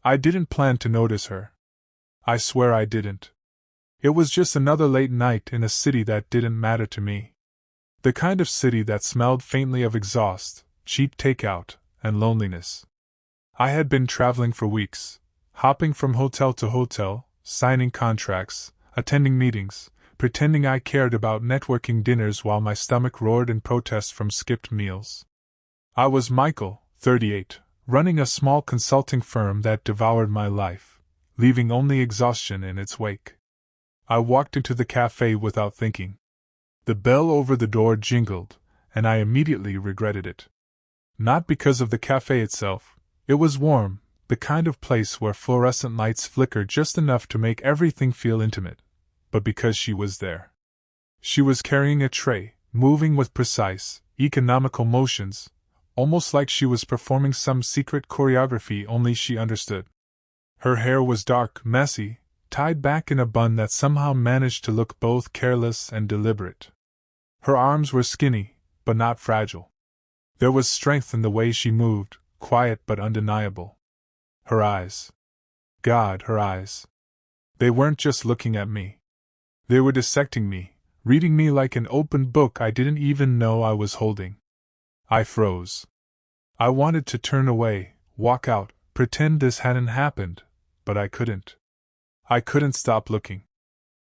I didn't plan to notice her. I swear I didn't. It was just another late night in a city that didn't matter to me. The kind of city that smelled faintly of exhaust, cheap takeout, and loneliness. I had been traveling for weeks, hopping from hotel to hotel, signing contracts, attending meetings, pretending I cared about networking dinners while my stomach roared in protest from skipped meals. I was Michael, 38, running a small consulting firm that devoured my life, leaving only exhaustion in its wake. I walked into the cafe without thinking. The bell over the door jingled, and I immediately regretted it. Not because of the cafe itself. It was warm, the kind of place where fluorescent lights flicker just enough to make everything feel intimate, but because she was there. She was carrying a tray, moving with precise, economical motions, almost like she was performing some secret choreography only she understood. Her hair was dark, messy, tied back in a bun that somehow managed to look both careless and deliberate. Her arms were skinny, but not fragile. There was strength in the way she moved, quiet but undeniable. Her eyes. God, her eyes. They weren't just looking at me. They were dissecting me, reading me like an open book I didn't even know I was holding. I froze. I wanted to turn away, walk out, pretend this hadn't happened, but I couldn't. I couldn't stop looking.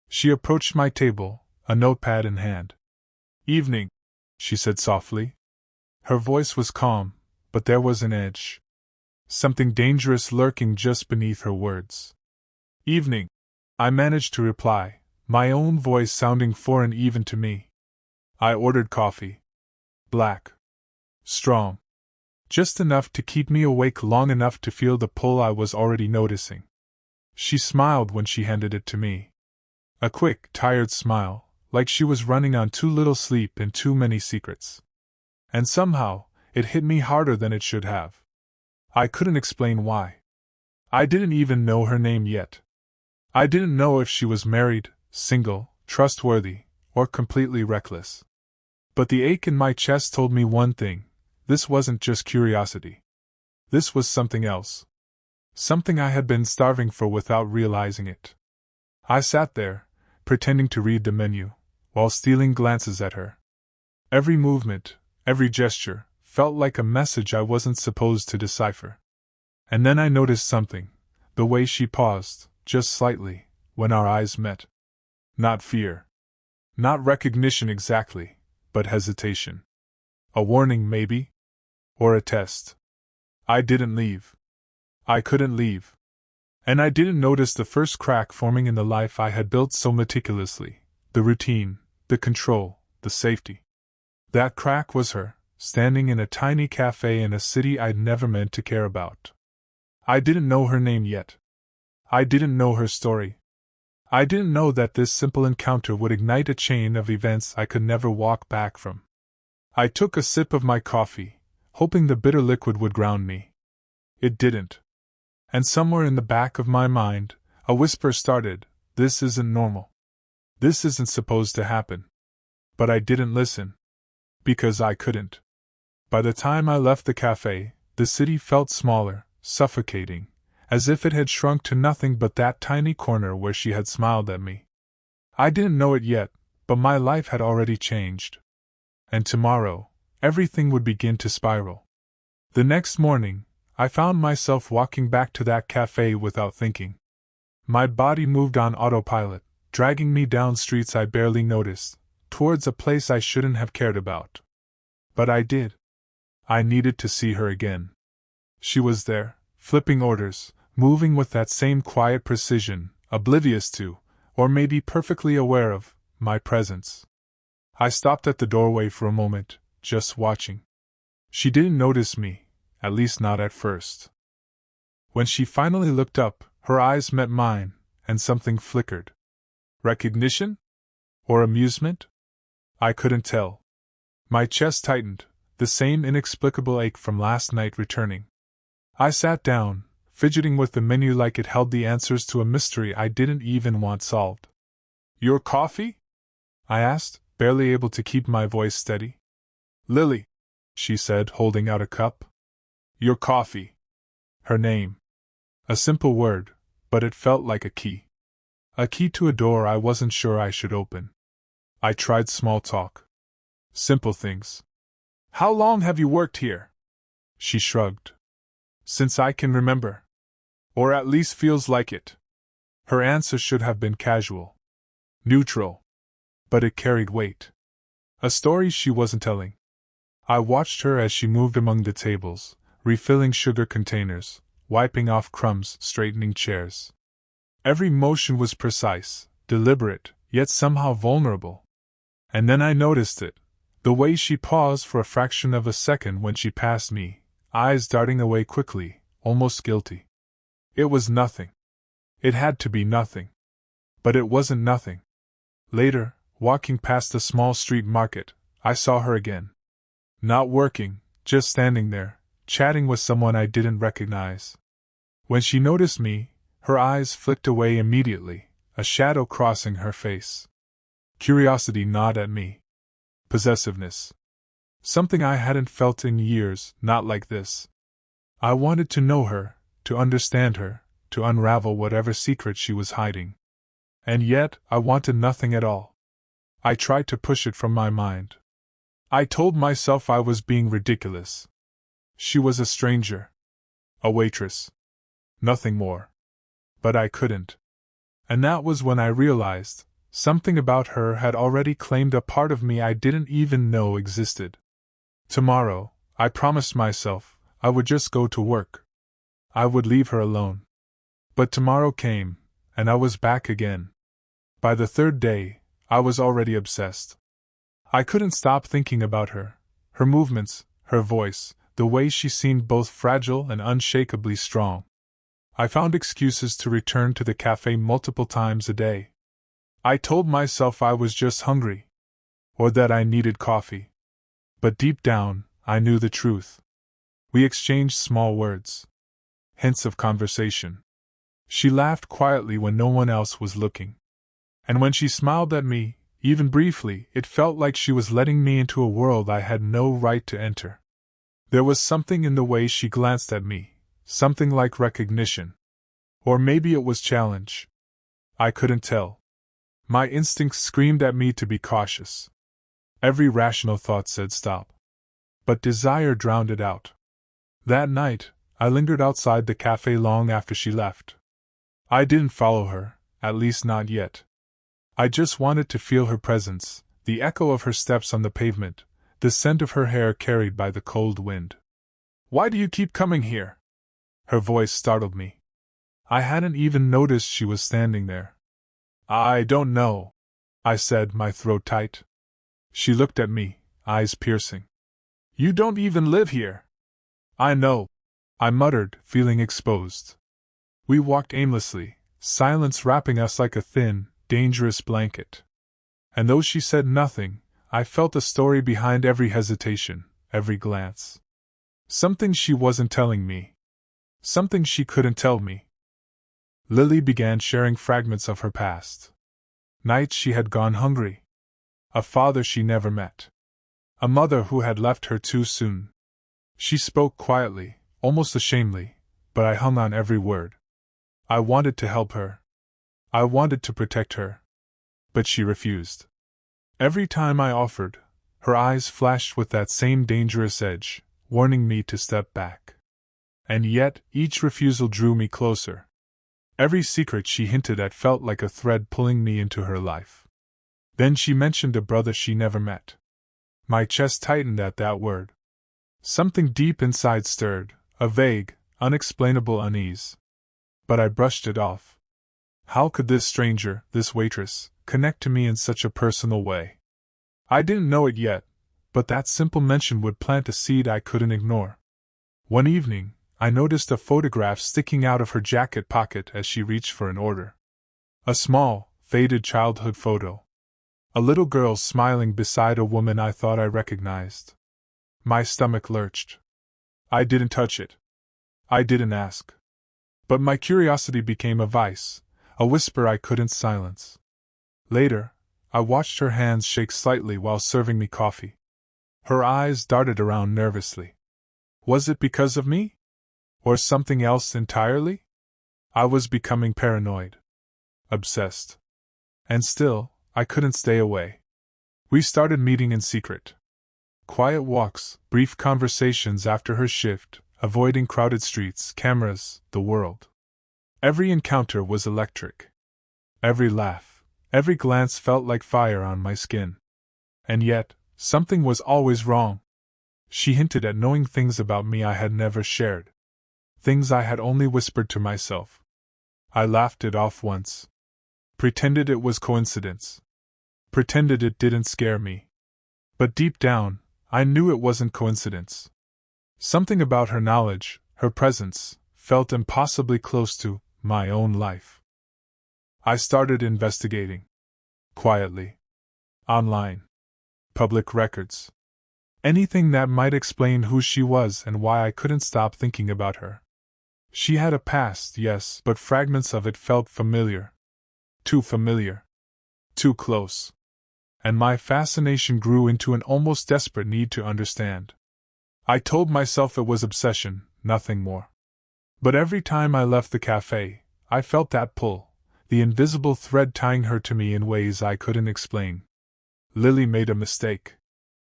She approached my table, a notepad in hand. "Evening," she said softly. Her voice was calm, but there was an edge. Something dangerous lurking just beneath her words. "Evening," I managed to reply, my own voice sounding foreign even to me. I ordered coffee. Black. Strong. Just enough to keep me awake long enough to feel the pull I was already noticing. She smiled when she handed it to me. A quick, tired smile, like she was running on too little sleep and too many secrets. And somehow, it hit me harder than it should have. I couldn't explain why. I didn't even know her name yet. I didn't know if she was married, single, trustworthy, or completely reckless. But the ache in my chest told me one thing: this wasn't just curiosity. This was something else. Something I had been starving for without realizing it. I sat there, pretending to read the menu, while stealing glances at her. Every movement, every gesture, felt like a message I wasn't supposed to decipher. And then I noticed something: the way she paused, just slightly, when our eyes met. Not fear. Not recognition exactly, but hesitation. A warning, maybe? Or a test. I didn't leave. I couldn't leave. And I didn't notice the first crack forming in the life I had built so meticulously: the routine, the control, the safety. That crack was her, standing in a tiny cafe in a city I'd never meant to care about. I didn't know her name yet. I didn't know her story. I didn't know that this simple encounter would ignite a chain of events I could never walk back from. I took a sip of my coffee, hoping the bitter liquid would ground me. It didn't. And somewhere in the back of my mind, a whisper started: this isn't normal. This isn't supposed to happen. But I didn't listen. Because I couldn't. By the time I left the cafe, the city felt smaller, suffocating, as if it had shrunk to nothing but that tiny corner where she had smiled at me. I didn't know it yet, but my life had already changed. And tomorrow, everything would begin to spiral. The next morning, I found myself walking back to that cafe without thinking. My body moved on autopilot, dragging me down streets I barely noticed, towards a place I shouldn't have cared about. But I did. I needed to see her again. She was there, flipping orders, moving with that same quiet precision, oblivious to, or maybe perfectly aware of, my presence. I stopped at the doorway for a moment, just watching. She didn't notice me, at least not at first. When she finally looked up, her eyes met mine, and something flickered. Recognition? Or amusement? I couldn't tell. My chest tightened, the same inexplicable ache from last night returning. I sat down, fidgeting with the menu like it held the answers to a mystery I didn't even want solved. "Your coffee?" I asked, barely able to keep my voice steady. "Lily," she said, holding out a cup. "Your coffee." Her name. A simple word, but it felt like a key. A key to a door I wasn't sure I should open. I tried small talk. Simple things. How long have you worked here? She shrugged. Since I can remember. Or at least feels like it. Her answer should have been casual. Neutral. But it carried weight. A story she wasn't telling. I watched her as she moved among the tables, refilling sugar containers, wiping off crumbs, straightening chairs. Every motion was precise, deliberate, yet somehow vulnerable. And then I noticed it, the way she paused for a fraction of a second when she passed me, eyes darting away quickly, almost guilty. It was nothing. It had to be nothing. But it wasn't nothing. Later, walking past the small street market, I saw her again. Not working, just standing there, chatting with someone I didn't recognize. When she noticed me, her eyes flicked away immediately, a shadow crossing her face. Curiosity gnawed at me. Possessiveness. Something I hadn't felt in years, not like this. I wanted to know her, to understand her, to unravel whatever secret she was hiding. And yet, I wanted nothing at all. I tried to push it from my mind. I told myself I was being ridiculous. She was a stranger. A waitress. Nothing more. But I couldn't. And that was when I realized, something about her had already claimed a part of me I didn't even know existed. Tomorrow, I promised myself, I would just go to work. I would leave her alone. But tomorrow came, and I was back again. By the third day, I was already obsessed. I couldn't stop thinking about her, her movements, her voice, the way she seemed both fragile and unshakably strong. I found excuses to return to the cafe multiple times a day. I told myself I was just hungry, or that I needed coffee. But deep down, I knew the truth. We exchanged small words. Hints of conversation. She laughed quietly when no one else was looking. And when she smiled at me, even briefly, it felt like she was letting me into a world I had no right to enter. There was something in the way she glanced at me, something like recognition. Or maybe it was challenge. I couldn't tell. My instincts screamed at me to be cautious. Every rational thought said stop. But desire drowned it out. That night, I lingered outside the cafe long after she left. I didn't follow her, at least not yet. I just wanted to feel her presence, the echo of her steps on the pavement, the scent of her hair carried by the cold wind. Why do you keep coming here? Her voice startled me. I hadn't even noticed she was standing there. I don't know, I said, my throat tight. She looked at me, eyes piercing. You don't even live here. I know, I muttered, feeling exposed. We walked aimlessly, silence wrapping us like a thin, dangerous blanket. And though she said nothing, I felt a story behind every hesitation, every glance. Something she wasn't telling me. Something she couldn't tell me. Lily began sharing fragments of her past. Nights she had gone hungry. A father she never met. A mother who had left her too soon. She spoke quietly, almost ashamedly, but I hung on every word. I wanted to help her. I wanted to protect her. But she refused. Every time I offered, her eyes flashed with that same dangerous edge, warning me to step back. And yet, each refusal drew me closer. Every secret she hinted at felt like a thread pulling me into her life. Then she mentioned a brother she never met. My chest tightened at that word. Something deep inside stirred, a vague, unexplainable unease. But I brushed it off. How could this stranger, this waitress, connect to me in such a personal way? I didn't know it yet, but that simple mention would plant a seed I couldn't ignore. One evening, I noticed a photograph sticking out of her jacket pocket as she reached for an order. A small, faded childhood photo. A little girl smiling beside a woman I thought I recognized. My stomach lurched. I didn't touch it. I didn't ask. But my curiosity became a vice, a whisper I couldn't silence. Later, I watched her hands shake slightly while serving me coffee. Her eyes darted around nervously. Was it because of me? Or something else entirely? I was becoming paranoid. Obsessed. And still, I couldn't stay away. We started meeting in secret. Quiet walks, brief conversations after her shift, avoiding crowded streets, cameras, the world. Every encounter was electric. Every laugh, every glance felt like fire on my skin. And yet, something was always wrong. She hinted at knowing things about me I had never shared. Things I had only whispered to myself. I laughed it off once. Pretended it was coincidence. Pretended it didn't scare me. But deep down, I knew it wasn't coincidence. Something about her knowledge, her presence, felt impossibly close to my own life. I started investigating. Quietly. Online. Public records. Anything that might explain who she was and why I couldn't stop thinking about her. She had a past, yes, but fragments of it felt familiar. Too familiar. Too close. And my fascination grew into an almost desperate need to understand. I told myself it was obsession, nothing more. But every time I left the cafe, I felt that pull, the invisible thread tying her to me in ways I couldn't explain. Lily made a mistake.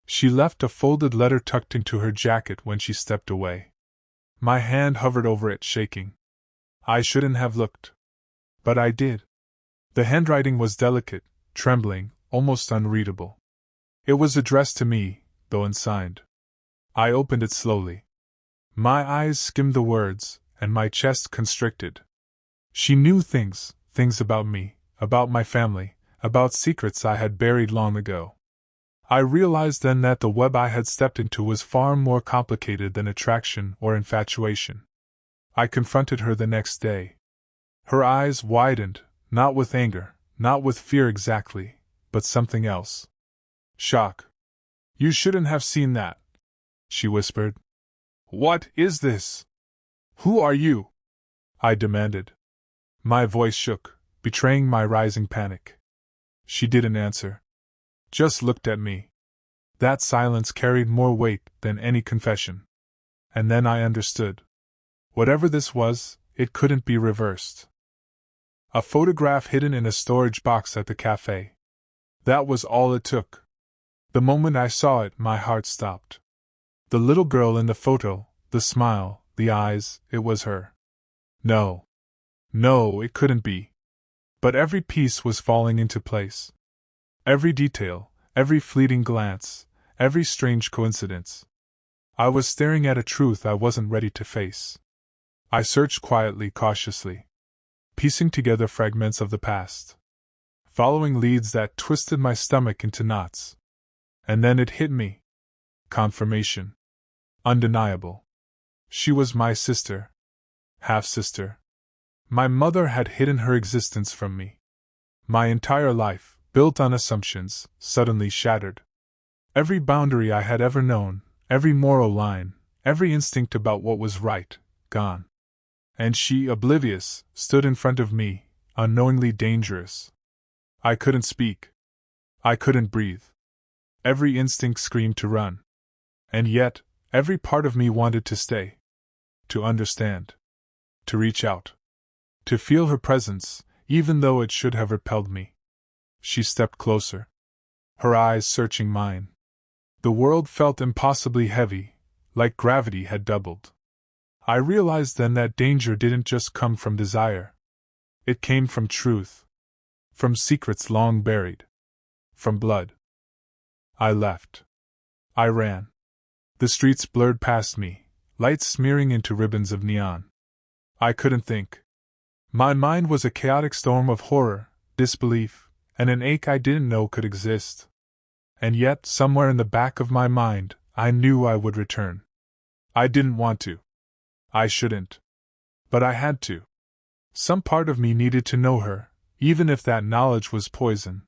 She left a folded letter tucked into her jacket when she stepped away. My hand hovered over it, shaking. I shouldn't have looked. But I did. The handwriting was delicate, trembling, almost unreadable. It was addressed to me, though unsigned. I opened it slowly. My eyes skimmed the words, and my chest constricted. She knew things about me, about my family, about secrets I had buried long ago. I realized then that the web I had stepped into was far more complicated than attraction or infatuation. I confronted her the next day. Her eyes widened, not with anger, not with fear exactly, but something else. Shock. "You shouldn't have seen that," she whispered. "What is this? Who are you?" I demanded. My voice shook, betraying my rising panic. She didn't answer. Just looked at me. That silence carried more weight than any confession. And then I understood. Whatever this was, it couldn't be reversed. A photograph hidden in a storage box at the cafe. That was all it took. The moment I saw it, my heart stopped. The little girl in the photo, the smile, the eyes, it was her. No. No, it couldn't be. But every piece was falling into place. Every detail, every fleeting glance, every strange coincidence. I was staring at a truth I wasn't ready to face. I searched quietly, cautiously, piecing together fragments of the past, following leads that twisted my stomach into knots. And then it hit me. Confirmation. Undeniable. She was my sister. Half-sister. My mother had hidden her existence from me. My entire life, built on assumptions, suddenly shattered. Every boundary I had ever known, every moral line, every instinct about what was right, gone. And she, oblivious, stood in front of me, unknowingly dangerous. I couldn't speak. I couldn't breathe. Every instinct screamed to run. And yet, every part of me wanted to stay. To understand. To reach out. To feel her presence, even though it should have repelled me. She stepped closer. Her eyes searching mine. The world felt impossibly heavy, like gravity had doubled. I realized then that danger didn't just come from desire. It came from truth. From secrets long buried. From blood. I left. I ran. The streets blurred past me, lights smearing into ribbons of neon. I couldn't think. My mind was a chaotic storm of horror, disbelief, and an ache I didn't know could exist. And yet, somewhere in the back of my mind, I knew I would return. I didn't want to. I shouldn't. But I had to. Some part of me needed to know her, even if that knowledge was poison.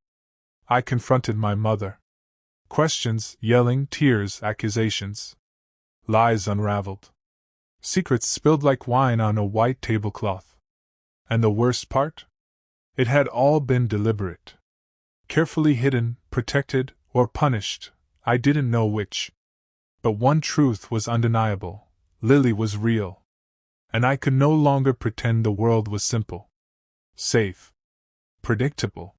I confronted my mother. Questions, yelling, tears, accusations. Lies unraveled. Secrets spilled like wine on a white tablecloth. And the worst part? It had all been deliberate. Carefully hidden, protected, or punished, I didn't know which. But one truth was undeniable. Lily was real. and I could no longer pretend the world was simple, safe, predictable.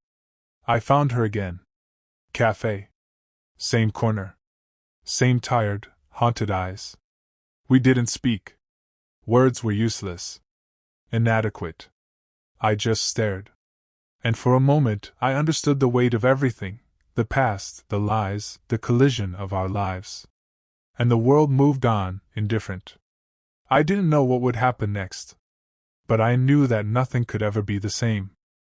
I found her again. Cafe. Same corner. Same tired, haunted eyes. We didn't speak. Words were useless. Inadequate. I just stared. And for a moment I understood the weight of everything, the past, the lies, the collision of our lives. And the world moved on, indifferent. I didn't know what would happen next. But I knew that nothing could ever be the same.